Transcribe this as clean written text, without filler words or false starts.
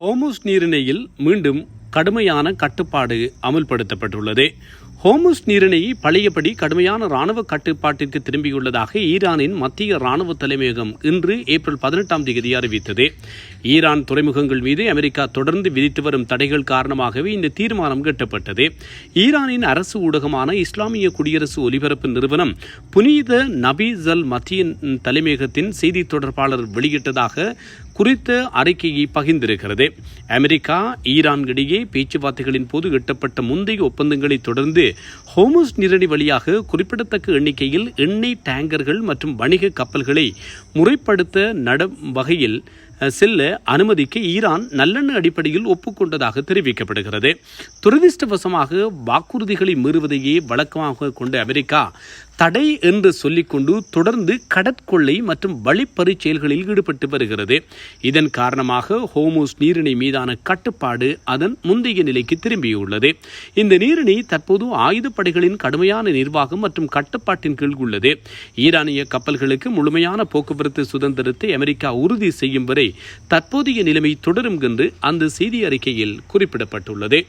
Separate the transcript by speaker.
Speaker 1: Hormuz நீரிணையில் மீண்டும் கடுமையான கட்டுப்பாடு அமுல்படுத்தப்பட்டுள்ளது. ஹோர்முஸ் நீரிணை பழையபடி கடுமையான ராணுவ கட்டுப்பாட்டிற்கு திரும்பியுள்ளதாக ஈரானின் மத்திய ராணுவ தலைமையகம் இன்று ஏப்ரல் 18 அறிவித்தது. ஈரான் துறைமுகங்கள் மீது அமெரிக்கா தொடர்ந்து விதித்து வரும் தடைகள் காரணமாகவே இந்த தீர்மானம் எட்டப்பட்டது. ஈரானின் அரசு ஊடகமான இஸ்லாமிய குடியரசு ஒலிபரப்பு நிறுவனம் புனித நபி அல் மத்தியின் தலைமையகத்தின் செய்தி தொடர்பாளர் வெளியிட்டதாக குறித்த அறிக்கையை பகிர்ந்திருக்கிறது. அமெரிக்கா ஈரான் இடையே பேச்சுவார்த்தைகளின் போது எட்டப்பட்ட முந்தைய ஒப்பந்தங்களை தொடர்ந்து ஹோர்முஸ் நீரிணை வழியாக குறிப்பிடத்தக்க எண்ணிக்கையில் எண்ணெய் டேங்கர்கள் மற்றும் வணிக கப்பல்களை முறைப்படுத்த வகையில் செல்ல அனுமதிக்க ஈரான் நல்லெண்ண அடிப்படையில் ஒப்புக்கொண்டதாக தெரிவிக்கப்படுகிறது. துரதிருஷ்டவசமாக வாக்குறுதிகளை மீறுவதையே வழக்கமாக கொண்ட அமெரிக்கா தடை என்று சொல்லிக்கொண்டு தொடர்ந்து கடற்கொள்ளை மற்றும் வழிப்பறி செயல்களில் ஈடுபட்டு வருகிறது. இதன் காரணமாக ஹோர்முஸ் நீரிணை மீதான கட்டுப்பாடு அதன் முந்தைய நிலைக்கு திரும்பியுள்ளது. இந்த நீரிணை தற்போது ஆயுதப்படைகளின் கடுமையான நிர்வாகம் மற்றும் கட்டுப்பாட்டின் கீழ் உள்ளது. ஈரானிய கப்பல்களுக்கு முழுமையான போக்குவரத்து சுதந்திரத்தை அமெரிக்கா உறுதி செய்யும் வரை தற்போதைய நிலைமை தொடரும் என்று அந்த செய்தி அறிக்கையில் குறிப்பிடப்பட்டுள்ளது.